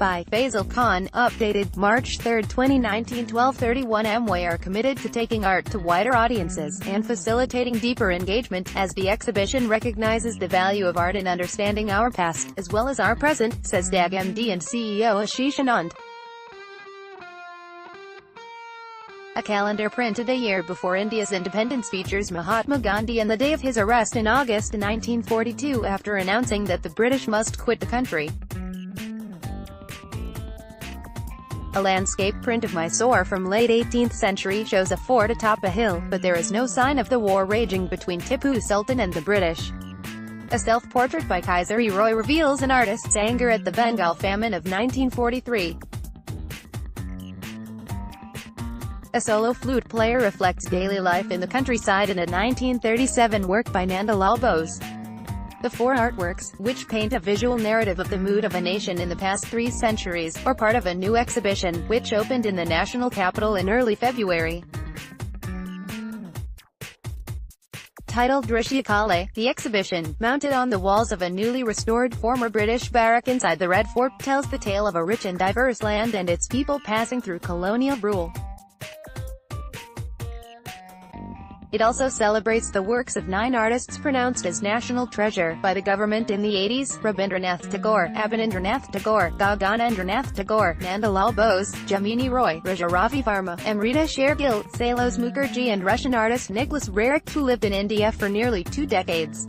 by Faizal Khan, updated March 3, 2019, 12:31 AMWe are committed to taking art to wider audiences, and facilitating deeper engagement, as the exhibition recognizes the value of art in understanding our past, as well as our present, says AMWe and CEO Ashish Anand. A calendar printed a year before India's independence features Mahatma Gandhi and the day of his arrest in August 1942 after announcing that the British must quit the country. A landscape print of Mysore from late 18th century shows a fort atop a hill, but there is no sign of the war raging between Tipu Sultan and the British. A self-portrait by Kaiser Roy reveals an artist's anger at the Bengal famine of 1943. A solo flute player reflects daily life in the countryside in a 1937 work by Nandalal Bose. The four artworks, which paint a visual narrative of the mood of a nation in the past 3 centuries, are part of a new exhibition, which opened in the national capital in early February. Titled Drishyakala, the exhibition, mounted on the walls of a newly restored former British barrack inside the Red Fort, tells the tale of a rich and diverse land and its people passing through colonial rule. It also celebrates the works of 9 artists pronounced as national treasure by the government in the 80s: Rabindranath Tagore, Abanindranath Tagore, Gaganendranath Tagore, Nandalal Bose, Jamini Roy, Raja Ravi Varma, Amrita Shergill, Sailoz Mukherjee and Russian artist Nicholas Roerich, who lived in India for nearly 2 decades.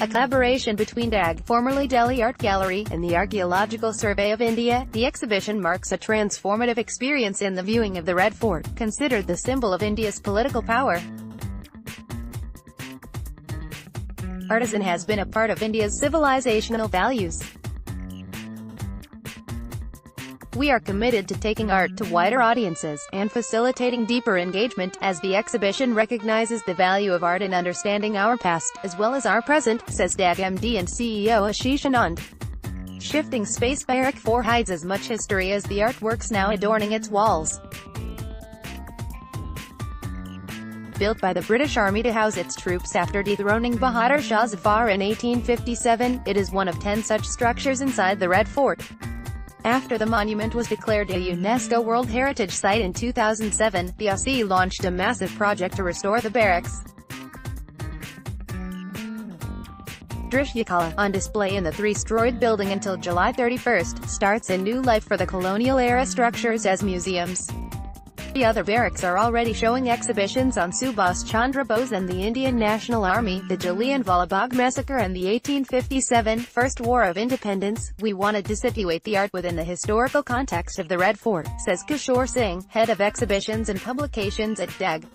A collaboration between DAG, formerly Delhi Art Gallery, and the Archaeological Survey of India, the exhibition marks a transformative experience in the viewing of the Red Fort, considered the symbol of India's political power. Artisan has been a part of India's civilizational values. We are committed to taking art to wider audiences, and facilitating deeper engagement, as the exhibition recognizes the value of art in understanding our past, as well as our present, says AMWe and CEO Ashish Anand. Shifting Space Barrack 4 hides as much history as the artworks now adorning its walls. Built by the British Army to house its troops after dethroning Bahadur Shah Zafar in 1857, it is one of 10 such structures inside the Red Fort. After the monument was declared a UNESCO World Heritage Site in 2007, the AMWe launched a massive project to restore the barracks. Drishyakala, on display in the 3-storied building until July 31, starts a new life for the colonial-era structures as museums. The other barracks are already showing exhibitions on Subhas Chandra Bose and the Indian National Army, the Jallianwala Bagh massacre and the 1857 First War of Independence. We wanted to situate the art within the historical context of the Red Fort, says Kishore Singh, head of exhibitions and publications at DAG.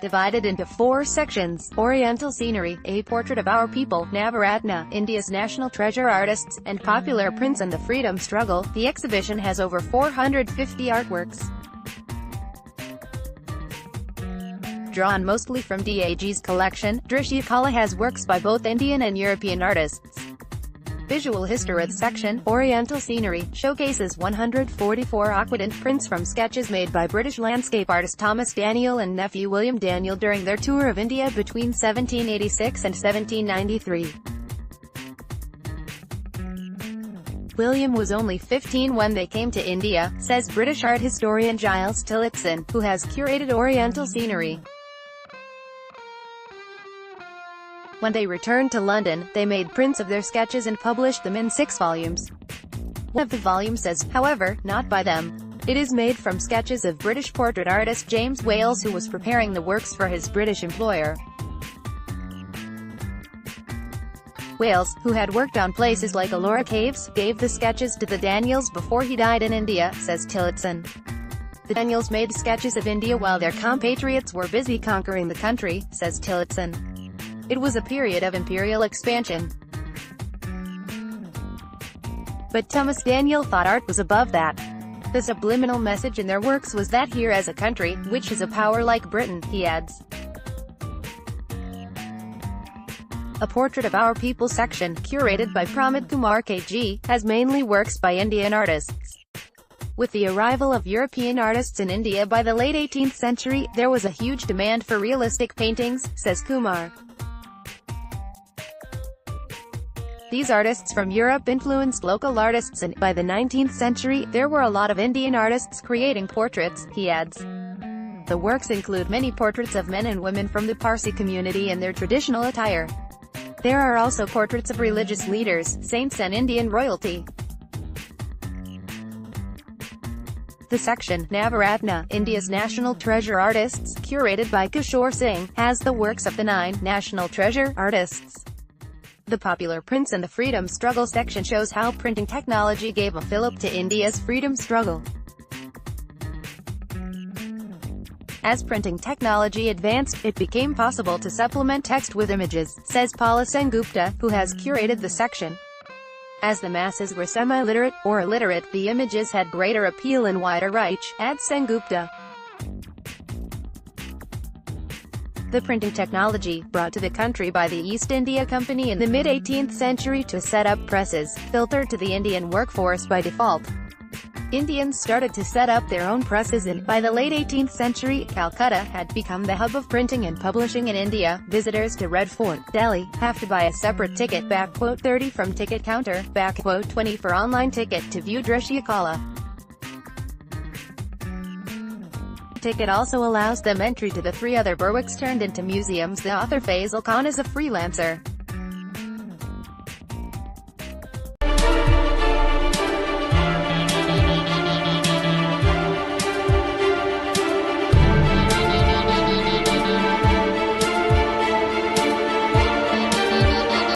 Divided into 4 sections: Oriental Scenery, A Portrait of Our People, Navaratna, India's National Treasure Artists, and Popular Prints and the Freedom Struggle, the exhibition has over 450 artworks. Drawn mostly from DAG's collection, Drishyakala has works by both Indian and European artists. Visual History section, Oriental Scenery, showcases 144 aquadent prints from sketches made by British landscape artist Thomas Daniel and nephew William Daniel during their tour of India between 1786 and 1793. William was only 15 when they came to India, says British art historian Giles Tillotson, who has curated Oriental Scenery. When they returned to London, they made prints of their sketches and published them in 6 volumes. One of the volumes says, however, not by them. It is made from sketches of British portrait artist James Wales, who was preparing the works for his British employer. Wales, who had worked on places like Ellora Caves, gave the sketches to the Daniels before he died in India, says Tillotson. The Daniels made sketches of India while their compatriots were busy conquering the country, says Tillotson. It was a period of imperial expansion. But Thomas Daniel thought art was above that. The subliminal message in their works was that here as a country, which is a power like Britain, he adds. A Portrait of Our People section, curated by Pramod Kumar KG, has mainly works by Indian artists. With the arrival of European artists in India by the late 18th century, there was a huge demand for realistic paintings, says Kumar. These artists from Europe influenced local artists, and by the 19th century, there were a lot of Indian artists creating portraits, he adds. The works include many portraits of men and women from the Parsi community in their traditional attire. There are also portraits of religious leaders, saints and Indian royalty. The section, Navaratna, India's National Treasure Artists, curated by Kishore Singh, has the works of the 9 National Treasure artists. The Popular Prints and the Freedom Struggle section shows how printing technology gave a fillip to India's freedom struggle. As printing technology advanced, it became possible to supplement text with images, says Paula Sengupta, who has curated the section. As the masses were semi-literate, or illiterate, the images had greater appeal and wider reach, adds Sengupta. The printing technology, brought to the country by the East India Company in the mid-18th century to set up presses, filtered to the Indian workforce by default. Indians started to set up their own presses and, by the late 18th century, Calcutta had become the hub of printing and publishing in India. Visitors to Red Fort, Delhi, have to buy a separate ticket, (30 from ticket counter, (20 for online ticket to view Drishya Kala). Ticket also allows them entry to the 3 other barracks turned into museums. The author Faizal Khan is a freelancer.